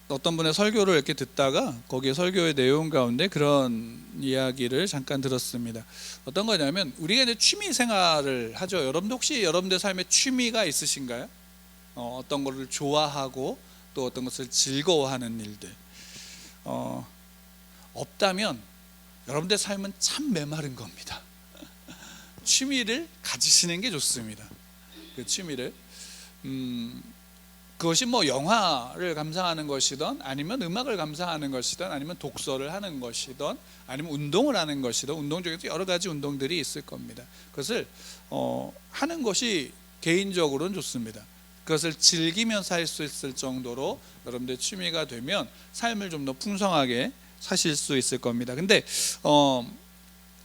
어떤 분의 설교를 이렇게 듣다가 거기에 설교의 내용 가운데 그런 이야기를 잠깐 들었습니다. 어떤 거냐면 우리가 이제 취미 생활을 하죠. 여러분도 혹시 여러분들 삶에 취미가 있으신가요? 어떤 것을 좋아하고 또 어떤 것을 즐거워하는 일들 없다면 여러분들 삶은 참 메마른 겁니다. 취미를 가지시는 게 좋습니다. 그 취미를 그것이 뭐 영화를 감상하는 것이든 아니면 음악을 감상하는 것이든 아니면 독서를 하는 것이든 아니면 운동을 하는 것이든 운동 중에서 여러 가지 운동들이 있을 겁니다. 그것을 하는 것이 개인적으로는 좋습니다. 그것을 즐기면서 할 수 있을 정도로 여러분들의 취미가 되면 삶을 좀 더 풍성하게 사실 수 있을 겁니다. 근데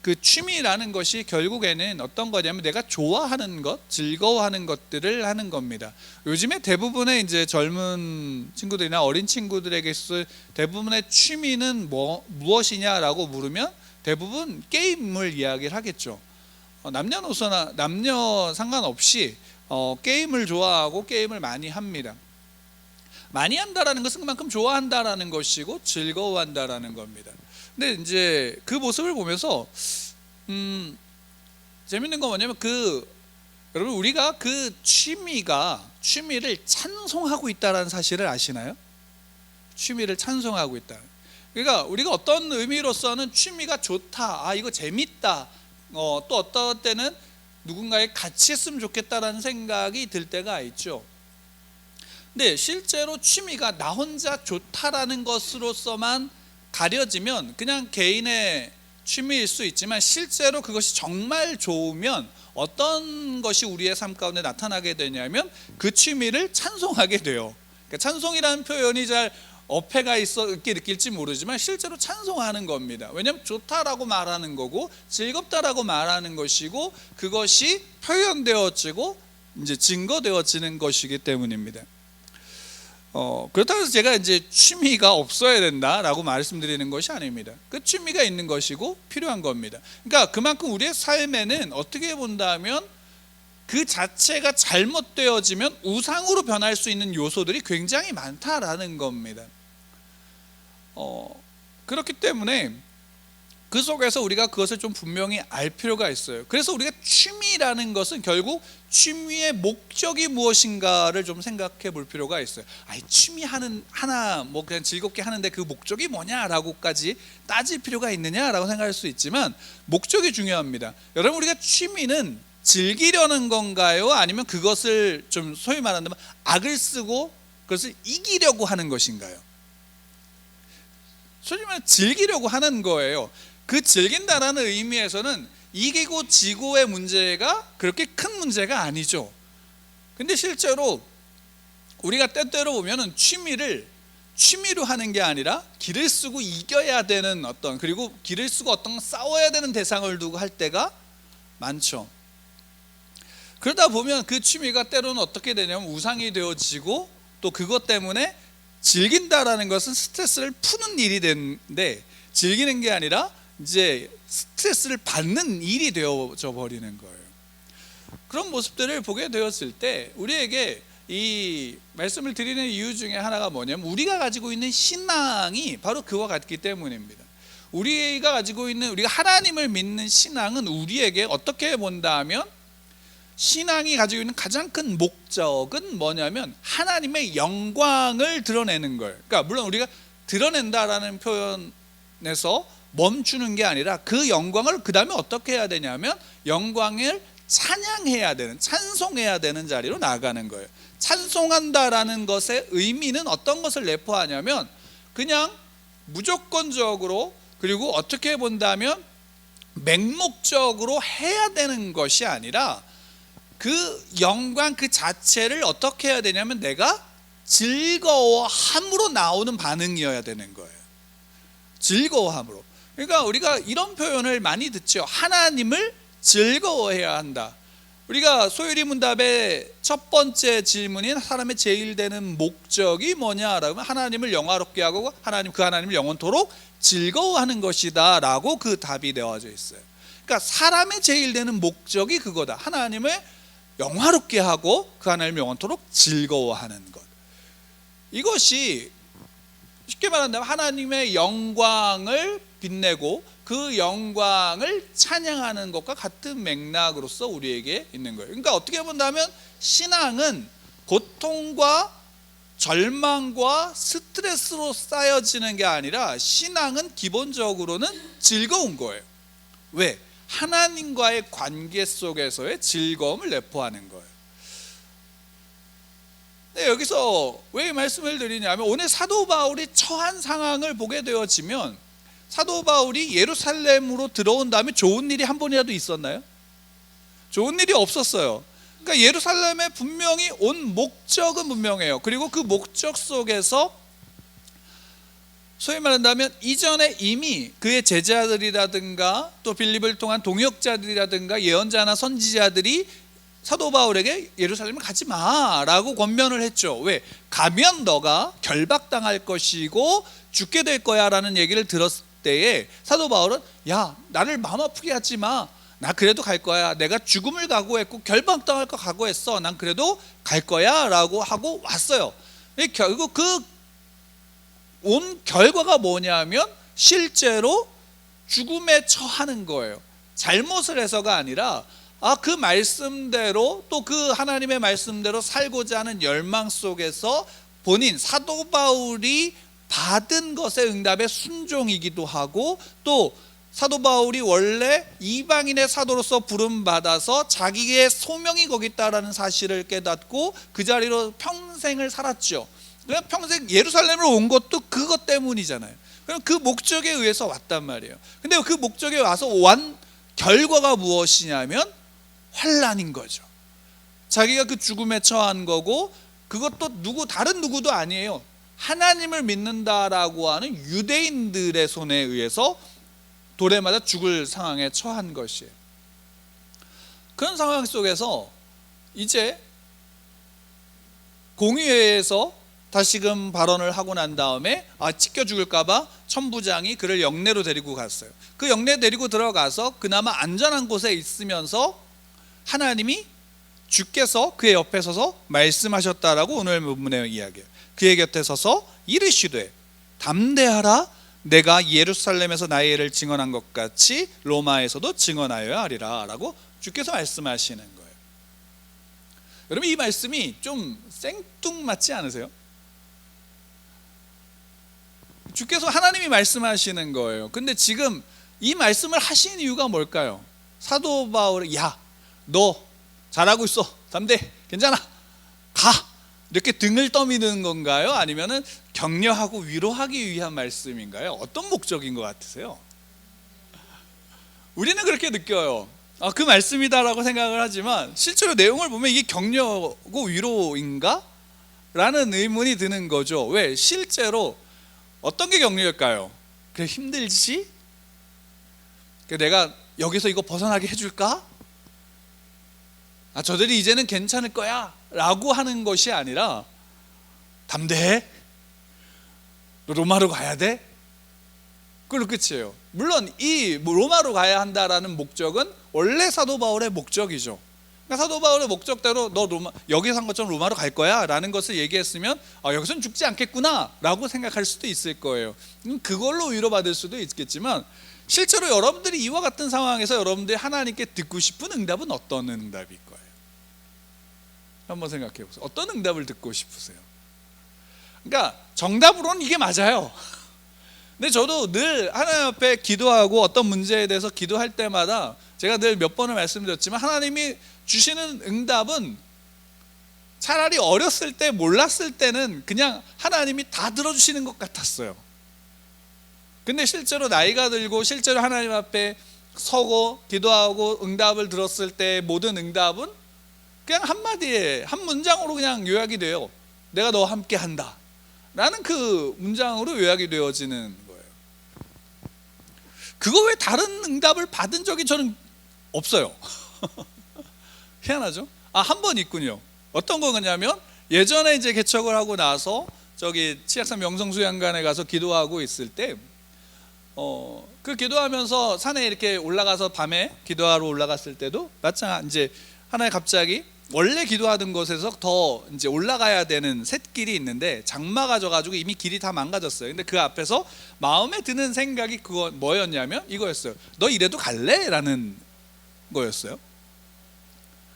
그 취미라는 것이 결국에는 어떤 거냐면 내가 좋아하는 것, 즐거워하는 것들을 하는 겁니다. 요즘에 대부분의 이제 젊은 친구들이나 어린 친구들에게 있어 대부분의 취미는 무엇이냐라고 물으면 대부분 게임을 이야기를 하겠죠. 남녀노소나 남녀 상관없이 게임을 좋아하고 게임을 많이 합니다. 많이 한다라는 것은 그만큼 좋아한다라는 것이고 즐거워한다라는 겁니다. 근데 이제 그 모습을 보면서 재밌는 건 뭐냐면 여러분 우리가 그 취미를 찬송하고 있다라는 사실을 아시나요? 취미를 찬송하고 있다. 그러니까 우리가 어떤 의미로서는 취미가 좋다, 이거 재밌다, 또 어떤 때는 누군가에 같이 했으면 좋겠다라는 생각이 들 때가 있죠. 근데 실제로 취미가 나 혼자 좋다라는 것으로서만 가려지면 그냥 개인의 취미일 수 있지만 실제로 그것이 정말 좋으면 어떤 것이 우리의 삶 가운데 나타나게 되냐면 그 취미를 찬송하게 돼요. 그러니까 찬송이라는 표현이 잘 어폐가 있게 느낄지 모르지만 실제로 찬송하는 겁니다. 왜냐하면 좋다라고 말하는 거고 즐겁다라고 말하는 것이고 그것이 표현되어지고 이제 증거되어지는 것이기 때문입니다. 그렇다고 해서 제가 이제 취미가 없어야 된다라고 말씀드리는 것이 아닙니다. 그 취미가 있는 것이고 필요한 겁니다. 그러니까 그만큼 우리의 삶에는 어떻게 본다면 그 자체가 잘못되어지면 우상으로 변할 수 있는 요소들이 굉장히 많다라는 겁니다. 그렇기 때문에 그 속에서 우리가 그것을 좀 분명히 알 필요가 있어요. 그래서 우리가 취미라는 것은 결국 취미의 목적이 무엇인가를 좀 생각해 볼 필요가 있어요. 취미 하나 뭐 그냥 즐겁게 하는데 그 목적이 뭐냐라고까지 따질 필요가 있느냐라고 생각할 수 있지만 목적이 중요합니다. 여러분 우리가 취미는 즐기려는 건가요? 아니면 그것을 좀 소위 말한다면 악을 쓰고 그것을 이기려고 하는 것인가요? 소위 말해 즐기려고 하는 거예요. 그 즐긴다라는 의미에서는 이기고 지고의 문제가 그렇게 큰 문제가 아니죠. 근데 실제로 우리가 때때로 보면은 취미로 하는 게 아니라 길을 쓰고 이겨야 되는 그리고 길을 쓰고 싸워야 되는 대상을 두고 할 때가 많죠. 그러다 보면 그 취미가 때로는 어떻게 되냐면 우상이 되어지고 또 그것 때문에 즐긴다라는 것은 스트레스를 푸는 일이 되는데 즐기는 게 아니라 이제 스트레스를 받는 일이 되어져 버리는 거예요. 그런 모습들을 보게 되었을 때 우리에게 이 말씀을 드리는 이유 중에 하나가 뭐냐면 우리가 가지고 있는 신앙이 바로 그와 같기 때문입니다. 우리가 하나님을 믿는 신앙은 우리에게 어떻게 본다면 신앙이 가지고 있는 가장 큰 목적은 뭐냐면 하나님의 영광을 드러내는 거예요. 그러니까 물론 우리가 드러낸다라는 표현에서 멈추는 게 아니라 그 영광을 그 다음에 어떻게 해야 되냐면 영광을 찬양해야 되는, 찬송해야 되는 자리로 나아가는 거예요. 찬송한다라는 것의 의미는 어떤 것을 내포하냐면 그냥 무조건적으로 그리고 어떻게 본다면 맹목적으로 해야 되는 것이 아니라 그 영광 그 자체를 어떻게 해야 되냐면 내가 즐거워함으로 나오는 반응이어야 되는 거예요. 즐거워함으로. 그러니까 우리가 이런 표현을 많이 듣죠. 하나님을 즐거워해야 한다. 우리가 소율이 문답의 첫 번째 질문인 사람의 제일 되는 목적이 뭐냐라고 하면 하나님을 영화롭게 하고 그 하나님을 영원토록 즐거워하는 것이다 라고 그 답이 되어져 있어요. 그러니까 사람의 제일 되는 목적이 그거다. 하나님을 영화롭게 하고 그 하나님을 영원토록 즐거워하는 것. 이것이 쉽게 말한다면 하나님의 영광을 빛내고 그 영광을 찬양하는 것과 같은 맥락으로서 우리에게 있는 거예요. 그러니까 어떻게 본다면 신앙은 고통과 절망과 스트레스로 쌓여지는 게 아니라 신앙은 기본적으로는 즐거운 거예요. 왜? 하나님과의 관계 속에서의 즐거움을 내포하는 거예요. 네, 여기서 왜 이 말씀을 드리냐면 오늘 사도 바울이 처한 상황을 보게 되어지면 사도 바울이 예루살렘으로 들어온 다음에 좋은 일이 한 번이라도 있었나요? 좋은 일이 없었어요. 그러니까 예루살렘에 분명히 온 목적은 분명해요. 그리고 그 목적 속에서 소위 말한다면 이전에 이미 그의 제자들이라든가 또 빌립을 통한 동역자들이라든가 예언자나 선지자들이 사도 바울에게 예루살렘을 가지 마라고 권면을 했죠. 왜? 가면 너가 결박당할 것이고 죽게 될 거야 라는 얘기를 들었을 때에 사도 바울은 야, 나를 마음 아프게 하지 마. 나 그래도 갈 거야. 내가 죽음을 각오했고 결박당할 거 각오했어. 난 그래도 갈 거야 라고 하고 왔어요. 결국 그 온 결과가 뭐냐면 실제로 죽음에 처하는 거예요. 잘못을 해서가 아니라 그 말씀대로 또 그 하나님의 말씀대로 살고자 하는 열망 속에서 본인 사도 바울이 받은 것의 응답에 순종이기도 하고 또 사도 바울이 원래 이방인의 사도로서 부름받아서 자기의 소명이 거기 있다라는 사실을 깨닫고 그 자리로 평생을 살았죠. 그냥 평생 예루살렘으로 온 것도 그것 때문이잖아요. 그럼 그 목적에 의해서 왔단 말이에요. 근데 그 목적에 와서 완 결과가 무엇이냐면 환난인 거죠. 자기가 그 죽음에 처한 거고 그것도 다른 누구도 아니에요. 하나님을 믿는다라고 하는 유대인들의 손에 의해서 돌에 맞아 죽을 상황에 처한 것이에요. 그런 상황 속에서 이제 공의회에서 다시금 발언을 하고 난 다음에 찢겨 죽을까봐 천부장이 그를 영내로 데리고 갔어요. 그 영내 데리고 들어가서 그나마 안전한 곳에 있으면서 하나님이 주께서 그의 옆에 서서 말씀하셨다라고 오늘 본문의 이야기예요. 그의 곁에 서서 이르시되 담대하라, 내가 예루살렘에서 나의 일을 증언한 것 같이 로마에서도 증언하여야 하리라 라고 주께서 말씀하시는 거예요. 여러분, 이 말씀이 좀 생뚱맞지 않으세요? 주께서 하나님이 말씀하시는 거예요. 근데 지금 이 말씀을 하신 이유가 뭘까요? 사도 바울이 야, 너 잘하고 있어, 담대, 괜찮아, 가, 이렇게 등을 떠미는 건가요? 아니면은 격려하고 위로하기 위한 말씀인가요? 어떤 목적인 것 같으세요? 우리는 그렇게 느껴요. 그 말씀이다라고 생각을 하지만 실제로 내용을 보면 이게 격려고 위로인가? 라는 의문이 드는 거죠. 왜? 실제로 어떤 게 격려일까요? 그래, 힘들지? 내가 여기서 이거 벗어나게 해줄까? 저들이 이제는 괜찮을 거야 라고 하는 것이 아니라 담대해? 너 로마로 가야 돼? 그걸로 끝이에요. 물론 이 로마로 가야 한다라는 목적은 원래 사도 바울의 목적이죠. 그러니까 사도 바울의 목적대로 너 여기서 한 것처럼 로마로 갈 거야 라는 것을 얘기했으면 여기서는 죽지 않겠구나 라고 생각할 수도 있을 거예요. 그걸로 위로받을 수도 있겠지만 실제로 여러분들이 이와 같은 상황에서 여러분들이 하나님께 듣고 싶은 응답은 어떤 응답일 거예요? 한번 생각해 보세요. 어떤 응답을 듣고 싶으세요? 그러니까 정답으로는 이게 맞아요. 근데 저도 늘 하나님 앞에 기도하고 어떤 문제에 대해서 기도할 때마다 제가 늘 몇 번을 말씀드렸지만 하나님이 주시는 응답은 차라리 어렸을 때 몰랐을 때는 그냥 하나님이 다 들어주시는 것 같았어요. 근데 실제로 나이가 들고 실제로 하나님 앞에 서고 기도하고 응답을 들었을 때 모든 응답은 그냥 한마디에 한 문장으로 그냥 요약이 돼요. 내가 너와 함께 한다 라는 그 문장으로 요약이 되어지는 거예요. 그거 외에 다른 응답을 받은 적이 저는 없어요. 희한하죠? 한 번 있군요. 어떤 거냐면 예전에 이제 개척을 하고 나서 저기 치악산 명성수양관에 가서 기도하고 있을 때 그 기도하면서 산에 이렇게 올라가서 밤에 기도하러 올라갔을 때도 마찬가지 이제 하나님 갑자기 원래 기도하던 곳에서 더 이제 올라가야 되는 샛길이 있는데 장마가 져가지고 이미 길이 다 망가졌어요. 근데 그 앞에서 마음에 드는 생각이 그거 뭐였냐면 이거였어요. 너 이래도 갈래? 라는 거였어요.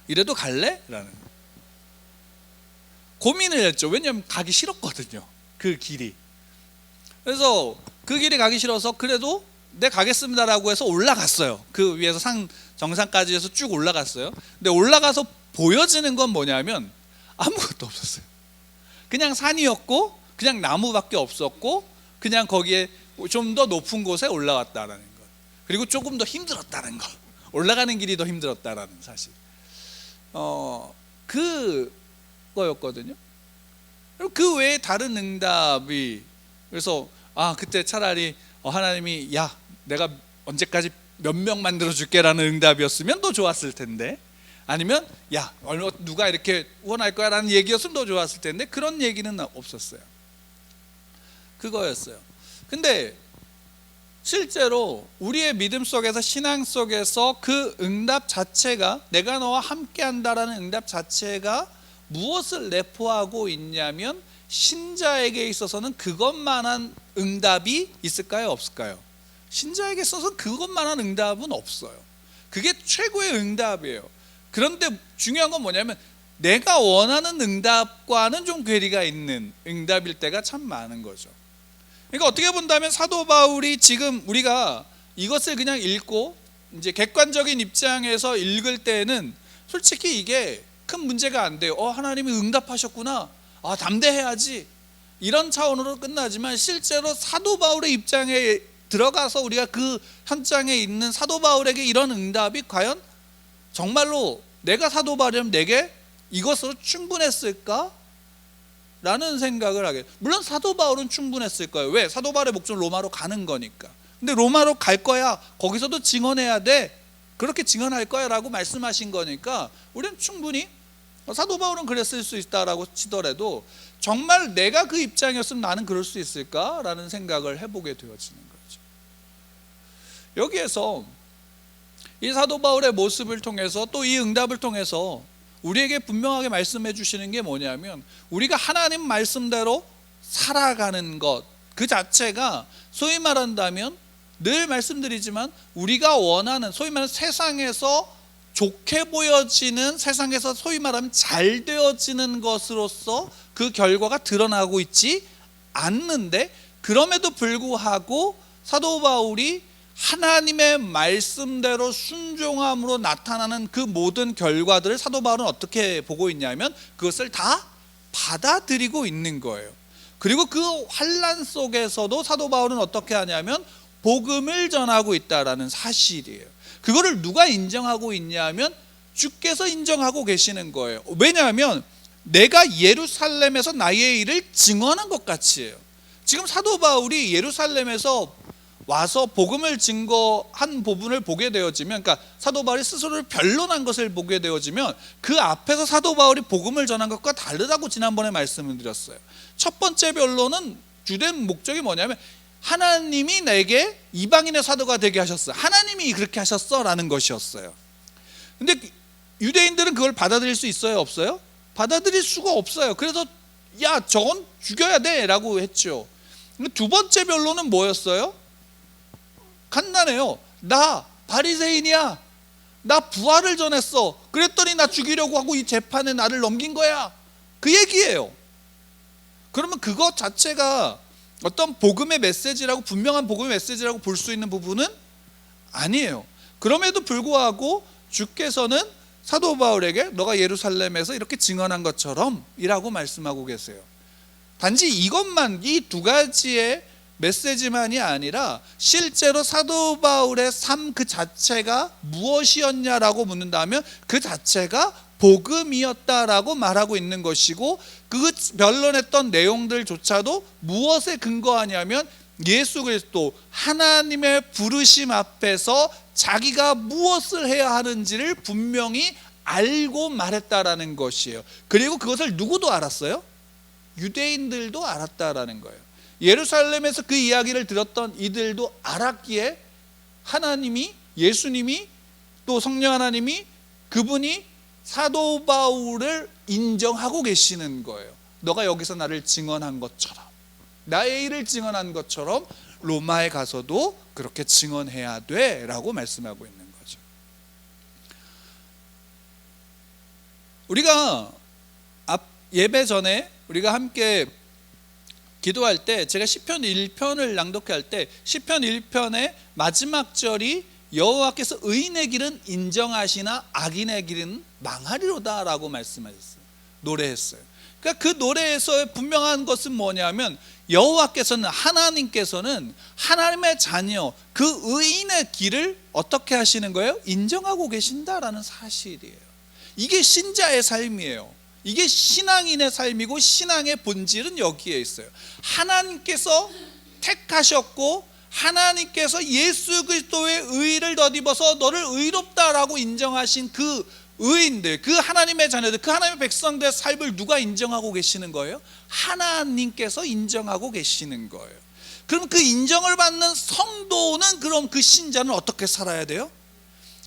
이래도 갈래? 라는 고민을 했죠. 왜냐하면 가기 싫었거든요, 그 길이. 그래서 그 길이 가기 싫어서 그래도 네 가겠습니다라고 해서 올라갔어요. 그 위에서 정상까지 해서 쭉 올라갔어요. 근데 올라가서 보여지는 건 뭐냐면 아무것도 없었어요. 그냥 산이었고 그냥 나무밖에 없었고 그냥 거기에 좀 더 높은 곳에 올라왔다라는 것, 그리고 조금 더 힘들었다는 것, 올라가는 길이 더 힘들었다라는 사실, 그거였거든요. 그리고 그 외에 다른 응답이, 그래서 그때 차라리 하나님이 야 내가 언제까지 몇 명 만들어 줄게라는 응답이었으면 더 좋았을 텐데, 아니면 야 누가 이렇게 원할 거야 라는 얘기였으면 더 좋았을 텐데 그런 얘기는 없었어요. 그거였어요. 근데 실제로 우리의 믿음 속에서, 신앙 속에서 그 응답 자체가, 내가 너와 함께 한다라는 응답 자체가 무엇을 내포하고 있냐면, 신자에게 있어서는 그것만한 응답이 있을까요? 없을까요? 신자에게 있어서는 그것만한 응답은 없어요. 그게 최고의 응답이에요. 그런데 중요한 건 뭐냐면 내가 원하는 응답과는 좀 괴리가 있는 응답일 때가 참 많은 거죠. 그러니까 어떻게 본다면 사도 바울이 지금 우리가 이것을 그냥 읽고 이제 객관적인 입장에서 읽을 때는 솔직히 이게 큰 문제가 안 돼요. 하나님이 응답하셨구나, 담대해야지, 이런 차원으로 끝나지만, 실제로 사도 바울의 입장에 들어가서 우리가 그 현장에 있는 사도 바울에게 이런 응답이 과연 정말로 내가 사도 바울이면 내게 이것으로 충분했을까? 라는 생각을 하게. 물론 사도 바울은 충분했을 거예요. 왜? 사도 바울의 목적은 로마로 가는 거니까. 근데 로마로 갈 거야, 거기서도 증언해야 돼, 그렇게 증언할 거야 라고 말씀하신 거니까 우리는 충분히, 사도 바울은 그랬을 수 있다라고 치더라도 정말 내가 그 입장이었으면 나는 그럴 수 있을까? 라는 생각을 해보게 되어지는 거죠. 여기에서 이 사도 바울의 모습을 통해서, 또 이 응답을 통해서 우리에게 분명하게 말씀해 주시는 게 뭐냐면, 우리가 하나님 말씀대로 살아가는 것 그 자체가, 소위 말한다면 늘 말씀드리지만 우리가 원하는, 소위 말하는 세상에서 좋게 보여지는, 세상에서 소위 말하면 잘 되어지는 것으로서 그 결과가 드러나고 있지 않는데, 그럼에도 불구하고 사도 바울이 하나님의 말씀대로 순종함으로 나타나는 그 모든 결과들을 사도 바울은 어떻게 보고 있냐면 그것을 다 받아들이고 있는 거예요. 그리고 그 환난 속에서도 사도 바울은 어떻게 하냐면 복음을 전하고 있다라는 사실이에요. 그거를 누가 인정하고 있냐면 주께서 인정하고 계시는 거예요. 왜냐하면 내가 예루살렘에서 나의 일을 증언한 것 같이요. 지금 사도 바울이 예루살렘에서 와서 복음을 증거한 부분을 보게 되어지면, 그러니까 사도 바울이 스스로를 변론한 것을 보게 되어지면 그 앞에서 사도 바울이 복음을 전한 것과 다르다고 지난번에 말씀을 드렸어요. 첫 번째 변론은 주된 목적이 뭐냐면 하나님이 내게 이방인의 사도가 되게 하셨어, 하나님이 그렇게 하셨어 라는 것이었어요. 근데 유대인들은 그걸 받아들일 수 있어요? 없어요? 받아들일 수가 없어요. 그래서 야 저건 죽여야 돼 라고 했죠. 두 번째 변론은 뭐였어요? 간단해요. 나 바리새인이야, 나 부활을 전했어, 그랬더니 나 죽이려고 하고 이 재판에 나를 넘긴 거야, 그 얘기예요. 그러면 그것 자체가 어떤 복음의 메시지라고, 분명한 복음의 메시지라고 볼 수 있는 부분은 아니에요. 그럼에도 불구하고 주께서는 사도 바울에게 너가 예루살렘에서 이렇게 증언한 것처럼 이라고 말씀하고 계세요. 단지 이것만, 이 두 가지의 메시지만이 아니라 실제로 사도 바울의 삶 그 자체가 무엇이었냐라고 묻는다면 그 자체가 복음이었다라고 말하고 있는 것이고, 그 변론했던 내용들조차도 무엇에 근거하냐면 예수 그리스도, 하나님의 부르심 앞에서 자기가 무엇을 해야 하는지를 분명히 알고 말했다라는 것이에요. 그리고 그것을 누구도 알았어요? 유대인들도 알았다라는 거예요. 예루살렘에서 그 이야기를 들었던 이들도 알았기에 하나님이, 예수님이, 또 성령 하나님이 그분이 사도 바울을 인정하고 계시는 거예요. 너가 여기서 나를 증언한 것처럼, 나의 일을 증언한 것처럼 로마에 가서도 그렇게 증언해야 돼 라고 말씀하고 있는 거죠. 우리가 예배 전에 우리가 함께 기도할 때 제가 시편 1편을 낭독할 때 시편 1편의 마지막 절이 여호와께서 의인의 길은 인정하시나 악인의 길은 망하리로다 라고 말씀하셨어요. 노래했어요. 그러니까 그 노래에서 분명한 것은 뭐냐면 여호와께서는, 하나님께서는 하나님의 자녀 그 의인의 길을 어떻게 하시는 거예요? 인정하고 계신다라는 사실이에요. 이게 신자의 삶이에요. 이게 신앙인의 삶이고 신앙의 본질은 여기에 있어요. 하나님께서 택하셨고 하나님께서 예수 그리스도의 의를 덧입어서 너를 의롭다라고 인정하신 그 의인들, 그 하나님의 자녀들, 그 하나님의 백성들의 삶을 누가 인정하고 계시는 거예요? 하나님께서 인정하고 계시는 거예요. 그럼 그 인정을 받는 성도는, 그럼 그 신자는 어떻게 살아야 돼요?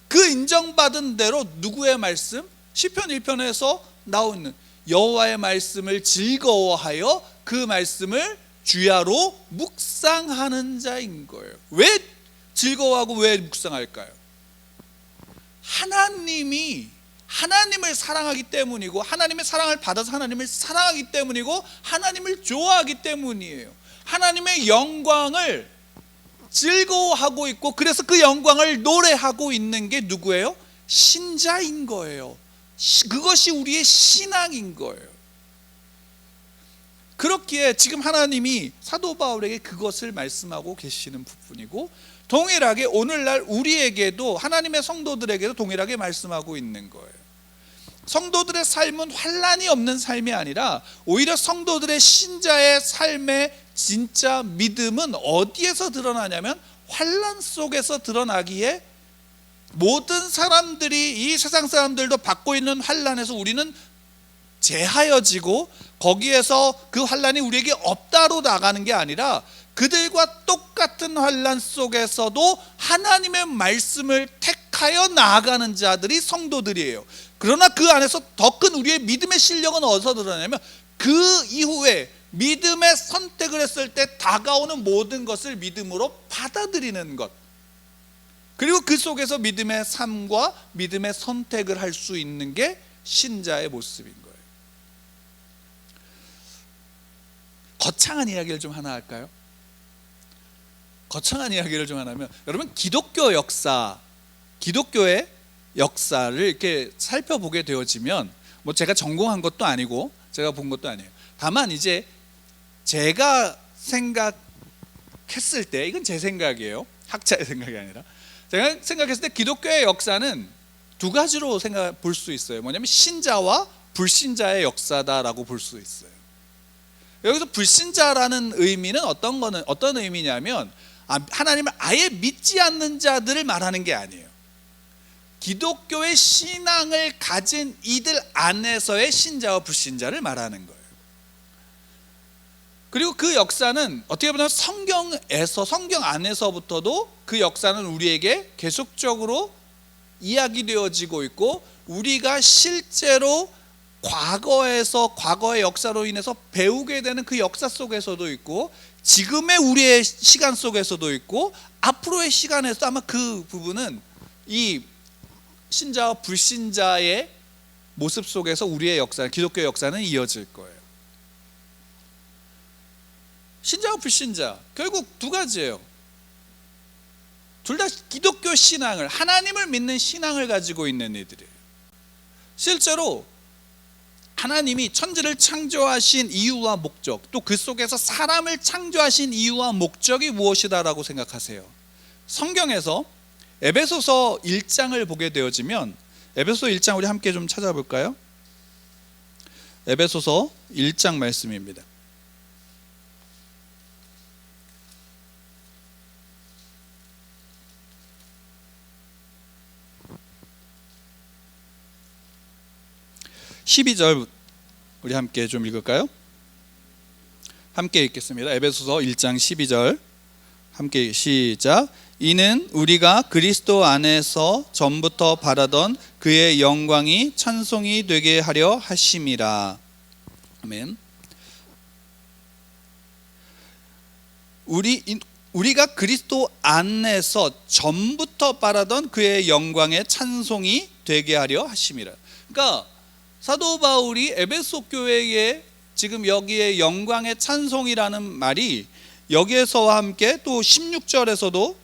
그 인정받은 대로 누구의 말씀? 시편 1편에서 나오는 여호와의 말씀을 즐거워하여 그 말씀을 주야로 묵상하는 자인 거예요. 왜 즐거워하고 왜 묵상할까요? 하나님을 사랑하기 때문이고, 하나님의 사랑을 받아서 하나님을 사랑하기 때문이고, 하나님을 좋아하기 때문이에요. 하나님의 영광을 즐거워하고 있고, 그래서 그 영광을 노래하고 있는 게 누구예요? 신자인 거예요. 그것이 우리의 신앙인 거예요. 그렇기에 지금 하나님이 사도 바울에게 그것을 말씀하고 계시는 부분이고, 동일하게 오늘날 우리에게도, 하나님의 성도들에게도 동일하게 말씀하고 있는 거예요. 성도들의 삶은 환난이 없는 삶이 아니라 오히려 성도들의, 신자의 삶의 진짜 믿음은 어디에서 드러나냐면 환난 속에서 드러나기에, 모든 사람들이, 이 세상 사람들도 받고 있는 환난에서 우리는 제하여지고 거기에서 그 환난이 우리에게 없다로 나가는 게 아니라 그들과 똑같은 환난 속에서도 하나님의 말씀을 택하여 나아가는 자들이 성도들이에요. 그러나 그 안에서 더 큰 우리의 믿음의 실력은 어디서 드러나냐면 그 이후에 믿음의 선택을 했을 때 다가오는 모든 것을 믿음으로 받아들이는 것, 그리고 그 속에서 믿음의 삶과 믿음의 선택을 할 수 있는 게 신자의 모습인 거예요. 거창한 이야기를 좀 하나 할까요? 거창한 이야기를 좀 하나 하면, 여러분 기독교 역사, 기독교의 역사를 이렇게 살펴보게 되어지면, 뭐 제가 전공한 것도 아니고 제가 본 것도 아니에요. 다만 이제 제가 생각했을 때, 이건 제 생각이에요, 학자의 생각이 아니라, 제가 생각했을 때 기독교의 역사는 두 가지로 볼 수 있어요. 뭐냐면 신자와 불신자의 역사다라고 볼 수 있어요. 여기서 불신자라는 의미는 어떤 의미냐면, 하나님을 아예 믿지 않는 자들을 말하는 게 아니에요. 기독교의 신앙을 가진 이들 안에서의 신자와 불신자를 말하는 거예요. 그리고 그 역사는 어떻게 보면 성경 안에서부터도 그 역사는 우리에게 계속적으로 이야기되어지고 있고, 우리가 실제로 과거의 역사로 인해서 배우게 되는 그 역사 속에서도 있고, 지금의 우리의 시간 속에서도 있고, 앞으로의 시간에서 아마 그 부분은 이 신자와 불신자의 모습 속에서 우리의 역사, 기독교의 역사는 이어질 거예요. 신자와 불신자, 결국 두 가지예요. 둘 다 기독교 신앙을, 하나님을 믿는 신앙을 가지고 있는 이들이에요. 실제로 하나님이 천지를 창조하신 이유와 목적, 또 그 속에서 사람을 창조하신 이유와 목적이 무엇이다라고 생각하세요? 성경에서 에베소서 1장을 보게 되어지면, 에베소서 1장 우리 함께 좀 찾아볼까요? 에베소서 1장 말씀입니다. (12절) 우리 함께 좀 읽을까요? 함께 읽겠습니다. 에베소서 1장 12절 함께 시작. 이는 우리가 그리스도 안에서 전부터 바라던 그의 영광이 찬송이 되게 하려 하심이라. 아멘. 우리가 그리스도 안에서 전부터 바라던 그의 영광의 찬송이 되게 하려 하심이라. 그러니까 사도 바울이 에베소 교회에 지금 여기에 영광의 찬송이라는 말이 여기에서와 함께 또 16절에서도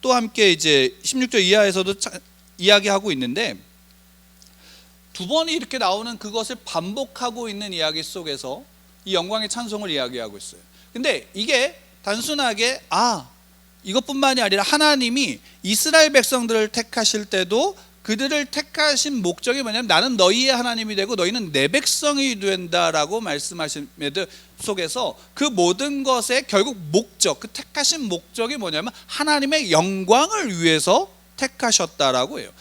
또 함께 이제 16절 이하에서도 이야기하고 있는데, 두 번이 이렇게 나오는 그것을 반복하고 있는 이야기 속에서 이 영광의 찬송을 이야기하고 있어요. 근데 이게 단순하게 이것뿐만이 아니라 하나님이 이스라엘 백성들을 택하실 때도 그들을 택하신 목적이 뭐냐면 나는 너희의 하나님이 되고 너희는 내 백성이 된다라고 말씀하신 속에서 그 모든 것의 결국 목적, 그 택하신 목적이 뭐냐면 하나님의 영광을 위해서 택하셨다라고 해요.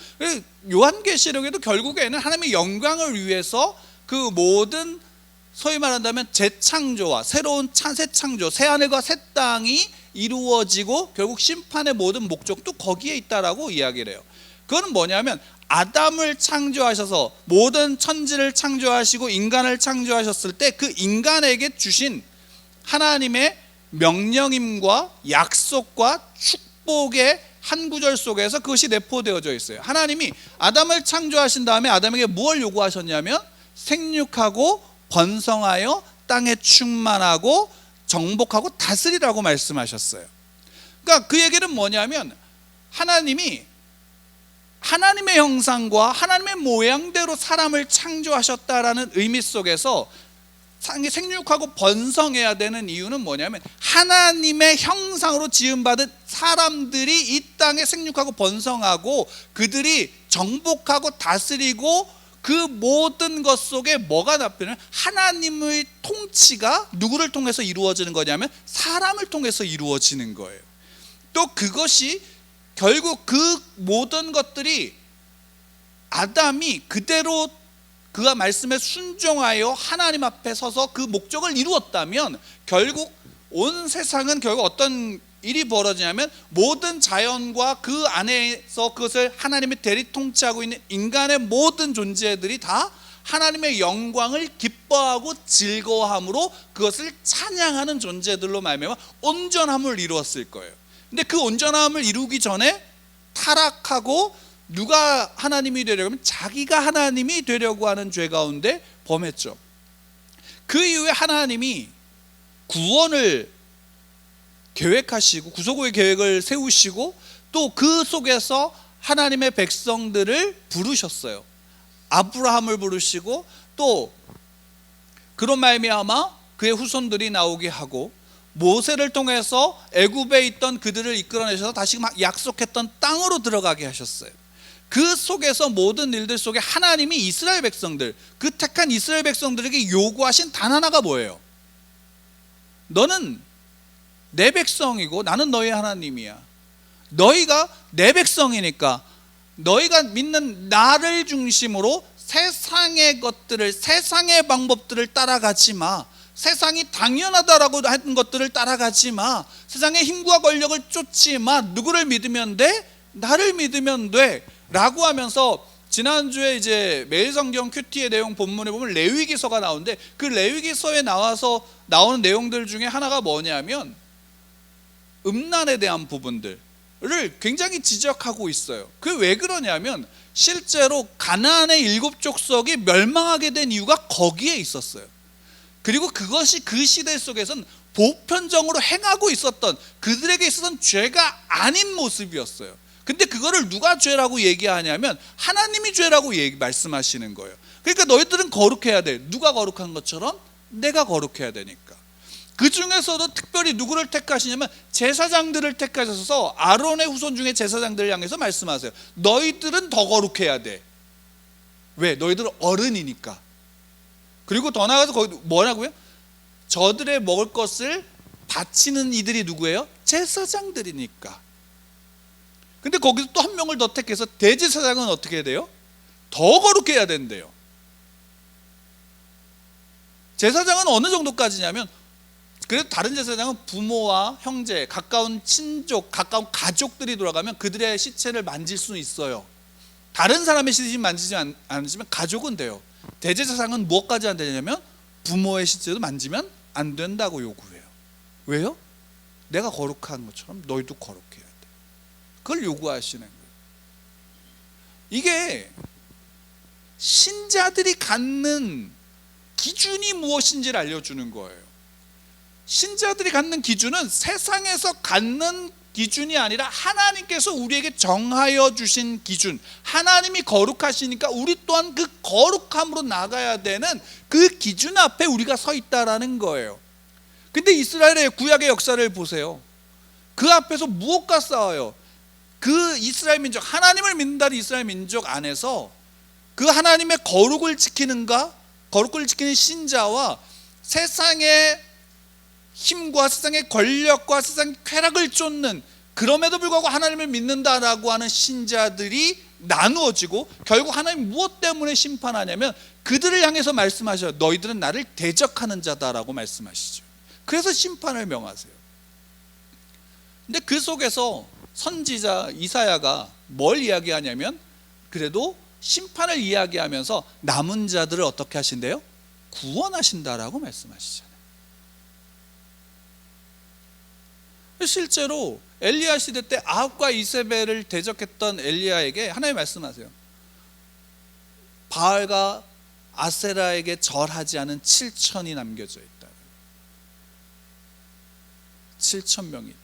요한계시록에도 결국에는 하나님의 영광을 위해서 그 모든 소위 말한다면 재창조와 새로운 새 창조, 새 하늘과 새 땅이 이루어지고 결국 심판의 모든 목적도 거기에 있다라고 이야기를 해요. 그건 뭐냐면 아담을 창조하셔서 모든 천지를 창조하시고 인간을 창조하셨을 때 그 인간에게 주신 하나님의 명령임과 약속과 축복의 한 구절 속에서 그것이 내포되어져 있어요. 하나님이 아담을 창조하신 다음에 아담에게 무엇을 요구하셨냐면 생육하고 번성하여 땅에 충만하고 정복하고 다스리라고 말씀하셨어요. 그러니까 그 얘기는 뭐냐면 하나님이 하나님의 형상과 하나님의 모양대로 사람을 창조하셨다라는 의미 속에서 생육하고 번성해야 되는 이유는 뭐냐면 하나님의 형상으로 지음받은 사람들이 이 땅에 생육하고 번성하고 그들이 정복하고 다스리고 그 모든 것 속에 뭐가 나타나면 하나님의 통치가 누구를 통해서 이루어지는 거냐면 사람을 통해서 이루어지는 거예요. 또 그것이 결국 그 모든 것들이 아담이 그대로 그가 말씀에 순종하여 하나님 앞에 서서 그 목적을 이루었다면 결국 온 세상은 결국 어떤 일이 벌어지냐면 모든 자연과 그 안에서 그것을 하나님의 대리 통치하고 있는 인간의 모든 존재들이 다 하나님의 영광을 기뻐하고 즐거워함으로 그것을 찬양하는 존재들로 말미암아 온전함을 이루었을 거예요. 근데 그 온전함을 이루기 전에 타락하고 누가 하나님이 되려고 하면 자기가 하나님이 되려고 하는 죄 가운데 범했죠. 그 이후에 하나님이 구원을 계획하시고 구속의 계획을 세우시고 또 그 속에서 하나님의 백성들을 부르셨어요. 아브라함을 부르시고 또 그런 말미암아 그의 후손들이 나오게 하고 모세를 통해서 애굽에 있던 그들을 이끌어내셔서 다시 약속했던 땅으로 들어가게 하셨어요. 그 속에서 모든 일들 속에 하나님이 이스라엘 백성들, 그 택한 이스라엘 백성들에게 요구하신 단 하나가 뭐예요? 너는 내 백성이고 나는 너의 하나님이야. 너희가 내 백성이니까 너희가 믿는 나를 중심으로 세상의 것들을, 세상의 방법들을 따라가지 마. 세상이 당연하다라고 하는 것들을 따라가지 마. 세상의 힘과 권력을 쫓지 마. 누구를 믿으면 돼? 나를 믿으면 돼 라고 하면서 지난주에 이제 매일성경 큐티의 내용 본문에 보면 레위기서가 나오는데 그 레위기서에 나와서 나오는 내용들 중에 하나가 뭐냐면 음란에 대한 부분들을 굉장히 지적하고 있어요. 그 왜 그러냐면 실제로 가나안의 7족속이 멸망하게 된 이유가 거기에 있었어요. 그리고 그것이 그 시대 속에서는 보편적으로 행하고 있었던 그들에게 있어서는 죄가 아닌 모습이었어요. 근데 그거를 누가 죄라고 얘기하냐면 하나님이 죄라고 말씀하시는 거예요. 그러니까 너희들은 거룩해야 돼. 누가 거룩한 것처럼 내가 거룩해야 되니까. 그 중에서도 특별히 누구를 택하시냐면 제사장들을 택하셔서 아론의 후손 중에 제사장들을 향해서 말씀하세요. 너희들은 더 거룩해야 돼. 왜? 너희들은 어른이니까. 그리고 더 나아가서 거기 뭐라고요? 저들의 먹을 것을 바치는 이들이 누구예요? 제사장들이니까. 근데 거기서 또 한 명을 더 택해서 대제사장은 어떻게 해야 돼요? 더 거룩해야 된대요. 제사장은 어느 정도까지냐면 그래서 다른 제사장은 부모와 형제, 가까운 친족, 가까운 가족들이 돌아가면 그들의 시체를 만질 수는 있어요. 다른 사람의 시체는 만지지 않지만 가족은 돼요. 대제사장은 무엇까지 안 되냐면 부모의 시체도 만지면 안 된다고 요구해요. 왜요? 내가 거룩한 것처럼 너희도 거룩해야 돼. 그걸 요구하시는 거예요. 이게 신자들이 갖는 기준이 무엇인지를 알려주는 거예요. 신자들이 갖는 기준은 세상에서 갖는 기준이 아니라 하나님께서 우리에게 정하여 주신 기준, 하나님이 거룩하시니까 우리 또한 그 거룩함으로 나가야 되는 그 기준 앞에 우리가 서 있다라는 거예요. 근데 이스라엘의 구약의 역사를 보세요. 그 앞에서 무엇과 싸워요? 그 이스라엘 민족, 하나님을 믿는다는 이스라엘 민족 안에서 그 하나님의 거룩을 지키는가, 거룩을 지키는 신자와 세상의 힘과 세상의 권력과 세상의 쾌락을 쫓는, 그럼에도 불구하고 하나님을 믿는다라고 하는 신자들이 나누어지고, 결국 하나님 무엇 때문에 심판하냐면 그들을 향해서 말씀하셔요. 너희들은 나를 대적하는 자다라고 말씀하시죠. 그래서 심판을 명하세요. 근데 그 속에서 선지자 이사야가 뭘 이야기하냐면, 그래도 심판을 이야기하면서 남은 자들을 어떻게 하신대요? 구원하신다라고 말씀하시잖아요. 실제로 엘리야 시대 때 아합과 이세벨을 대적했던 엘리야에게 하나님 말씀하세요. 바알과 아세라에게 절하지 않은 7천이 남겨져 있다. 7천 명이 있다.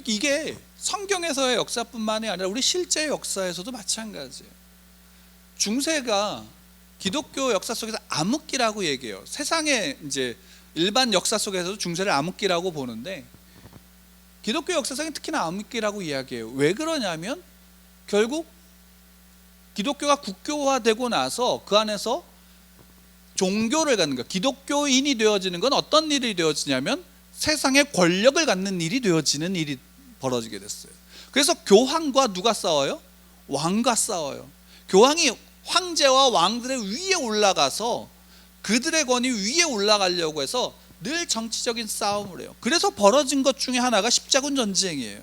이게 성경에서의 역사뿐만이 아니라 우리 실제 역사에서도 마찬가지예요. 중세가 기독교 역사 속에서 암흑기라고 얘기해요. 세상의 이제 일반 역사 속에서도 중세를 암흑기라고 보는데, 기독교 역사상에 특히나 암흑기라고 이야기해요. 왜 그러냐면 결국 기독교가 국교화되고 나서 그 안에서 종교를 갖는 거, 기독교인이 되어지는 건 어떤 일이 되어지냐면 세상의 권력을 갖는 일이 되어지는 일이 벌어지게 됐어요. 그래서 교황과 누가 싸워요? 왕과 싸워요. 교황이 황제와 왕들의 위에 올라가서 그들의 권위 위에 올라가려고 해서 늘 정치적인 싸움을 해요. 그래서 벌어진 것 중에 하나가 십자군 전쟁이에요.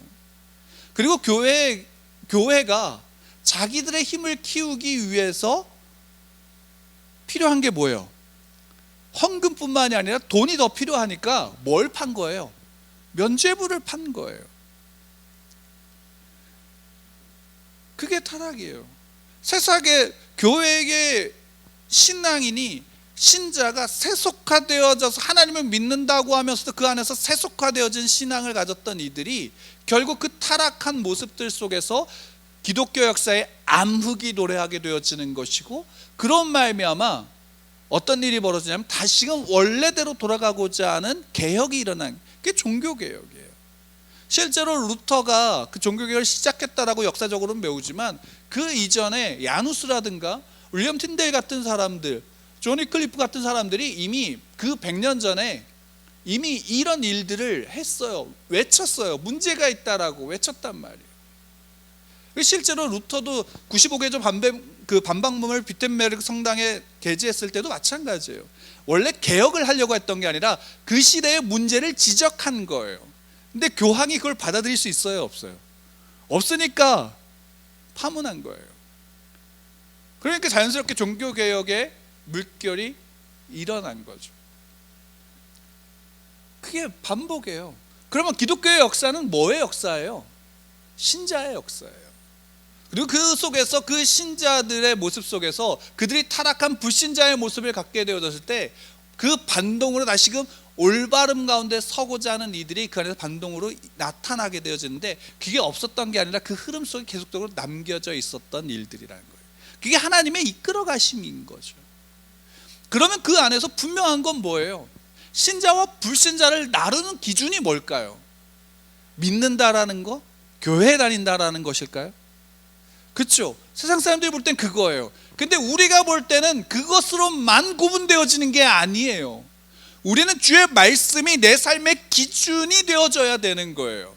그리고 교회가 자기들의 힘을 키우기 위해서 필요한 게 뭐예요? 헌금뿐만이 아니라 돈이 더 필요하니까 뭘 판 거예요? 면죄부를 판 거예요. 그게 타락이에요. 세상에 교회의 신앙인이, 신자가 세속화되어져서 하나님을 믿는다고 하면서도 그 안에서 세속화되어진 신앙을 가졌던 이들이 결국 그 타락한 모습들 속에서 기독교 역사의 암흑이 도래하게 되어지는 것이고, 그런 말미암아 어떤 일이 벌어지냐면 다시금 원래대로 돌아가고자 하는 개혁이 일어난 게 종교개혁이에요. 실제로 루터가 그 종교개혁을 시작했다라고 역사적으로는 배우지만 그 이전에 야누스라든가 윌리엄 틴데일 같은 사람들, 존 위클리프 같은 사람들이 이미 그 100년 전에 이미 이런 일들을 했어요. 외쳤어요. 문제가 있다라고 외쳤단 말이에요. 실제로 루터도 95개조 반박문을 비텐베르크 성당에 게재했을 때도 마찬가지예요. 원래 개혁을 하려고 했던 게 아니라 그 시대의 문제를 지적한 거예요. 근데 교황이 그걸 받아들일 수 있어요, 없어요? 없으니까 파문한 거예요. 그러니까 자연스럽게 종교개혁의 물결이 일어난 거죠. 그게 반복이에요. 그러면 기독교의 역사는 뭐의 역사예요? 신자의 역사예요. 그리고 그 속에서 그 신자들의 모습 속에서 그들이 타락한 불신자의 모습을 갖게 되어졌을 때 그 반동으로 다시금 올바름 가운데 서고자 하는 이들이 그 안에서 반동으로 나타나게 되어지는데, 그게 없었던 게 아니라 그 흐름 속에 계속적으로 남겨져 있었던 일들이라는 거예요. 그게 하나님의 이끌어 가심인 거죠. 그러면 그 안에서 분명한 건 뭐예요? 신자와 불신자를 나누는 기준이 뭘까요? 믿는다라는 거? 교회에 다닌다라는 것일까요? 그렇죠. 세상 사람들이 볼 땐 그거예요. 근데 우리가 볼 때는 그것으로만 구분되어지는 게 아니에요. 우리는 주의 말씀이 내 삶의 기준이 되어져야 되는 거예요.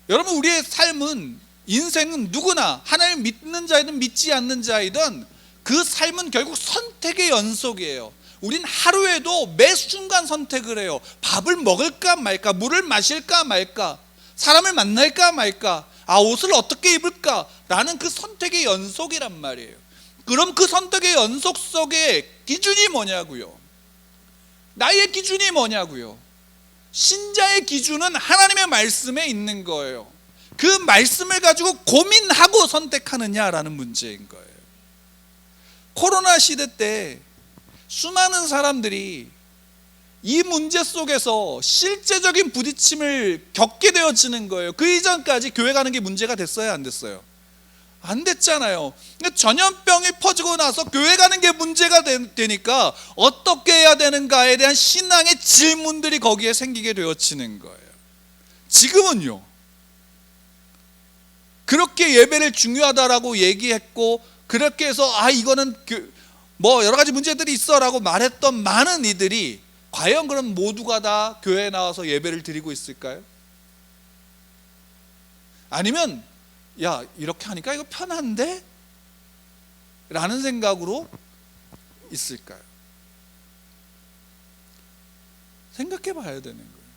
여러분, 우리의 삶은, 인생은 누구나 하나님 믿는 자이든 믿지 않는 자이든 그 삶은 결국 선택의 연속이에요. 우린 하루에도 매 순간 선택을 해요. 밥을 먹을까 말까, 물을 마실까 말까, 사람을 만날까 말까, 옷을 어떻게 입을까 라는 그 선택의 연속이란 말이에요. 그럼 그 선택의 연속 속에 기준이 뭐냐고요? 나의 기준이 뭐냐고요? 신자의 기준은 하나님의 말씀에 있는 거예요. 그 말씀을 가지고 고민하고 선택하느냐라는 문제인 거예요. 코로나 시대 때 수많은 사람들이 이 문제 속에서 실제적인 부딪힘을 겪게 되어지는 거예요. 그 이전까지 교회 가는 게 문제가 됐어요, 안 됐어요? 안 됐잖아요. 전염병이 퍼지고 나서 교회 가는 게 문제가 되니까 어떻게 해야 되는가에 대한 신앙의 질문들이 거기에 생기게 되어지는 거예요. 지금은요, 그렇게 예배를 중요하다라고 얘기했고, 그렇게 해서 이거는 뭐 여러 가지 문제들이 있어라고 말했던 많은 이들이 과연 그럼 모두가 다 교회에 나와서 예배를 드리고 있을까요? 아니면 야, 이렇게 하니까 이거 편한데? 라는 생각으로 있을까요? 생각해 봐야 되는 거예요.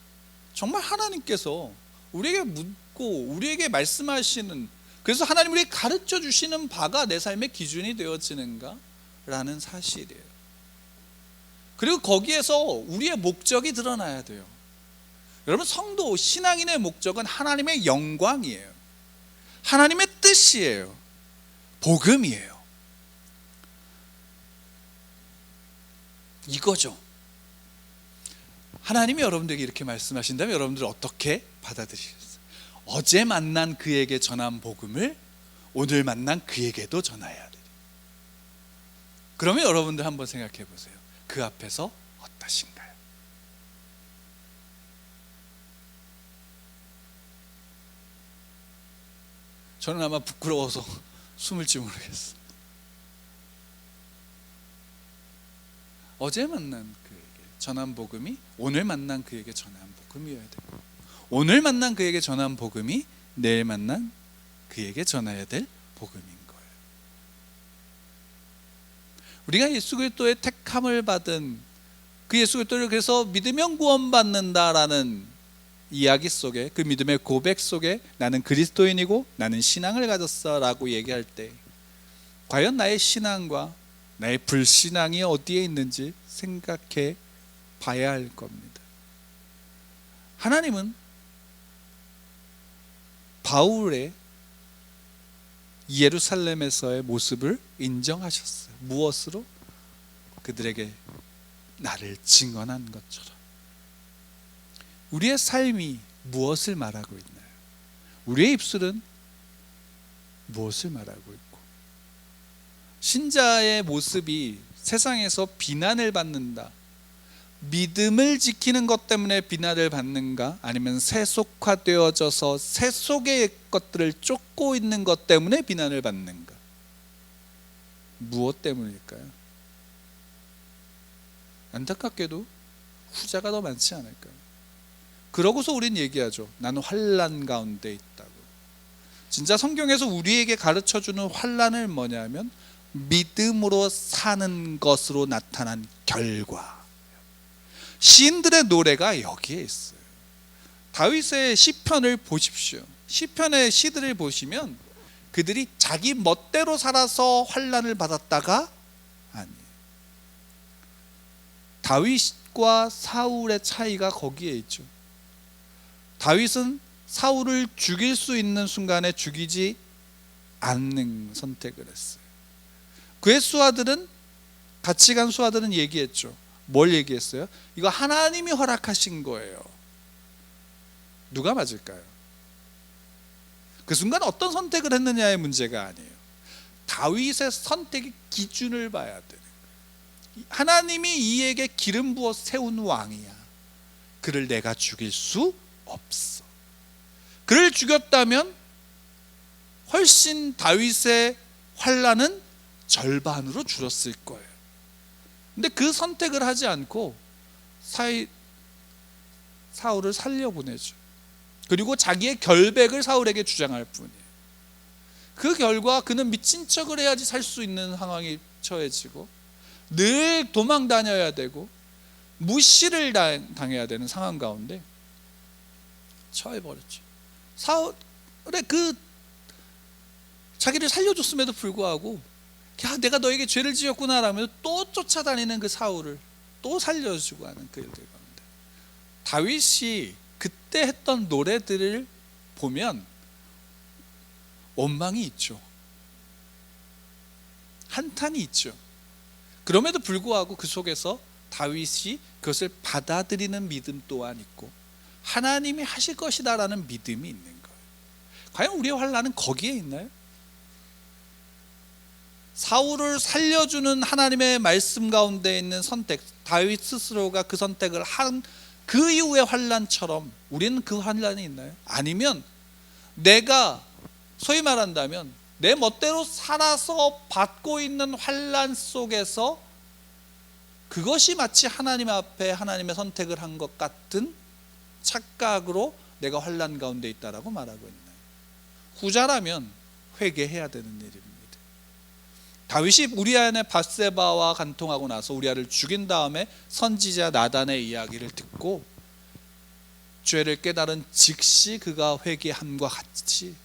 정말 하나님께서 우리에게 묻고 우리에게 말씀하시는, 그래서 하나님 우리에게 가르쳐 주시는 바가 내 삶의 기준이 되어지는가? 라는 사실이에요. 그리고 거기에서 우리의 목적이 드러나야 돼요. 여러분, 성도, 신앙인의 목적은 하나님의 영광이에요. 하나님의 뜻이에요. 복음이에요. 이거죠. 하나님이 여러분들에게 이렇게 말씀하신다면 여러분들 어떻게 받아들이겠어요? 어제 만난 그에게 전한 복음을 오늘 만난 그에게도 전해야 돼요. 그러면 여러분들 한번 생각해 보세요. 그 앞에서 어떠신가요? 저는 아마 부끄러워서 숨을지 모르겠어요. 어제 만난 그에게 전한 복음이 오늘 만난 그에게 전한 복음이어야 되고, 오늘 만난 그에게 전한 복음이 내일 만난 그에게 전해야 될 복음인 거예요. 우리가 예수 그리스도의 택함을 받은 그 예수 그리스도를 그래서 믿으면 구원받는다라는 이야기 속에, 그 믿음의 고백 속에 나는 그리스도인이고 나는 신앙을 가졌어 라고 얘기할 때 과연 나의 신앙과 나의 불신앙이 어디에 있는지 생각해 봐야 할 겁니다. 하나님은 바울의 예루살렘에서의 모습을 인정하셨어요. 무엇으로? 그들에게 나를 증언한 것처럼. 우리의 삶이 무엇을 말하고 있나요? 우리의 입술은 무엇을 말하고 있고, 신자의 모습이 세상에서 비난을 받는다, 믿음을 지키는 것 때문에 비난을 받는가, 아니면 세속화되어져서 세속의 것들을 쫓고 있는 것 때문에 비난을 받는가? 무엇 때문일까요? 안타깝게도 후자가 더 많지 않을까요? 그러고서 우린 얘기하죠. 나는 환난 가운데 있다고. 진짜 성경에서 우리에게 가르쳐주는 환난을 뭐냐면 믿음으로 사는 것으로 나타난 결과. 시인들의 노래가 여기에 있어요. 다윗의 시편을 보십시오. 시편의 시들을 보시면 그들이 자기 멋대로 살아서 환난을 받았다가 아니에요. 다윗과 사울의 차이가 거기에 있죠. 다윗은 사울을 죽일 수 있는 순간에 죽이지 않는 선택을 했어요. 그의 수하들은, 같이 간 수하들은 얘기했죠. 뭘 얘기했어요? 이거 하나님이 허락하신 거예요. 누가 맞을까요? 그 순간 어떤 선택을 했느냐의 문제가 아니에요. 다윗의 선택의 기준을 봐야 되는 거예요. 하나님이 이에게 기름 부어 세운 왕이야. 그를 내가 죽일 수 없어. 그를 죽였다면 훨씬 다윗의 환난은 절반으로 줄었을 거예요. 근데 그 선택을 하지 않고 사울을 살려보내죠. 그리고 자기의 결백을 사울에게 주장할 뿐이에요. 그 결과 그는 미친 척을 해야지 살 수 있는 상황이 처해지고 늘 도망 다녀야 되고 무시를 당해야 되는 상황 가운데 처해버렸죠. 사울의 그 자기를 살려줬음에도 불구하고 야 내가 너에게 죄를 지었구나 라면서 또 쫓아다니는 그 사울을 또 살려주고 하는 그 일들 가운데 다윗이 그때 했던 노래들을 보면 원망이 있죠. 한탄이 있죠. 그럼에도 불구하고 그 속에서 다윗이 그것을 받아들이는 믿음 또한 있고 하나님이 하실 것이다 라는 믿음이 있는 거예요. 과연 우리의 환난은 거기에 있나요? 사울을 살려주는 하나님의 말씀 가운데 있는 선택, 다윗 스스로가 그 선택을 한 그 이후의 환난처럼 우리는 그 환난이 있나요? 아니면 내가 소위 말한다면 내 멋대로 살아서 받고 있는 환난 속에서 그것이 마치 하나님 앞에 하나님의 선택을 한 것 같은 착각으로 내가 환난 가운데 있다라고 말하고 있나요? 후자라면 회개해야 되는 일입니다. 다윗이 우리아의 밧세바와 간통하고 나서 우리아를 죽인 다음에 선지자 나단의 이야기를 듣고 죄를 깨달은 즉시 그가 회개함과 같이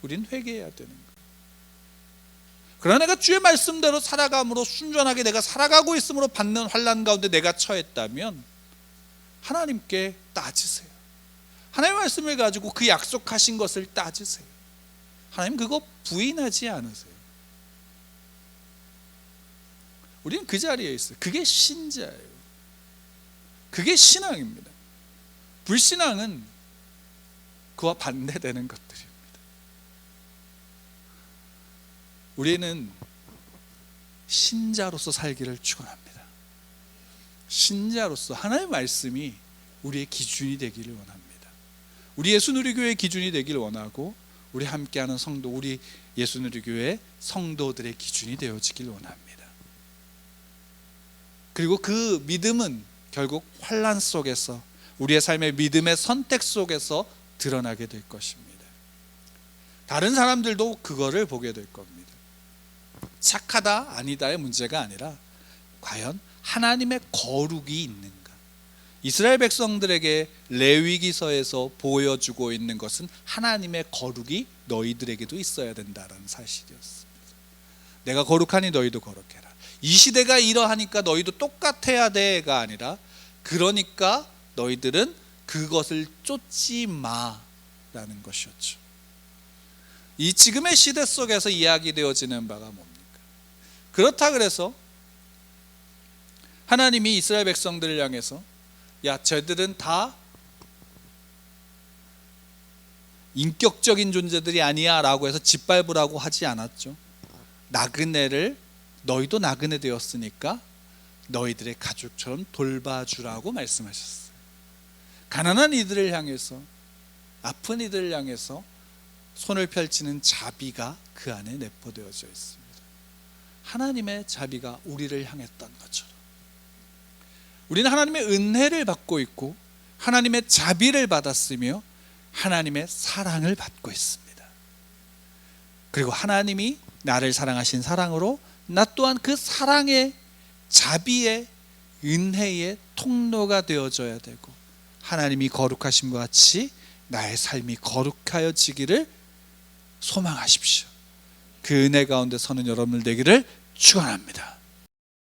우린 회개해야 되는 거예요. 그러나 내가 주의 말씀대로 살아감으로 순전하게 내가 살아가고 있음으로 받는 환난 가운데 내가 처했다면 하나님께 따지세요. 하나님의 말씀을 가지고 그 약속하신 것을 따지세요. 하나님 그거 부인하지 않으세요. 우리는 그 자리에 있어요. 그게 신자예요. 그게 신앙입니다. 불신앙은 그와 반대되는 것들입니다. 우리는 신자로서 살기를 축원합니다. 신자로서 하나님의 말씀이 우리의 기준이 되기를 원합니다. 우리 예수누리교회의 기준이 되기를 원하고 우리 함께하는 성도, 우리 예수누리교회 성도들의 기준이 되어지길 원합니다. 그리고 그 믿음은 결국 환난 속에서 우리의 삶의 믿음의 선택 속에서 드러나게 될 것입니다. 다른 사람들도 그거를 보게 될 겁니다. 착하다 아니다의 문제가 아니라 과연 하나님의 거룩이 있는가. 이스라엘 백성들에게 레위기서에서 보여주고 있는 것은 하나님의 거룩이 너희들에게도 있어야 된다는 사실이었습니다. 내가 거룩하니 너희도 거룩해라. 이 시대가 이러하니까 너희도 똑같아야 돼가 아니라 그러니까 너희들은 그것을 쫓지 마라는 것이었죠. 이 지금의 시대 속에서 이야기되어지는 바가 뭡니까? 그렇다 그래서 하나님이 이스라엘 백성들을 향해서 야 쟤들은 다 인격적인 존재들이 아니야 라고 해서 짓밟으라고 하지 않았죠. 나그네를 너희도 나그네 되었으니까 너희들의 가족처럼 돌봐주라고 말씀하셨어요. 가난한 이들을 향해서 아픈 이들을 향해서 손을 펼치는 자비가 그 안에 내포되어져 있습니다. 하나님의 자비가 우리를 향했던 것처럼 우리는 하나님의 은혜를 받고 있고 하나님의 자비를 받았으며 하나님의 사랑을 받고 있습니다. 그리고 하나님이 나를 사랑하신 사랑으로 나 또한 그 사랑의 자비의 은혜의 통로가 되어져야 되고 하나님이 거룩하심과 같이 나의 삶이 거룩하여지기를 소망하십시오. 그 은혜 가운데 서는 여러분들 되기를 축원합니다.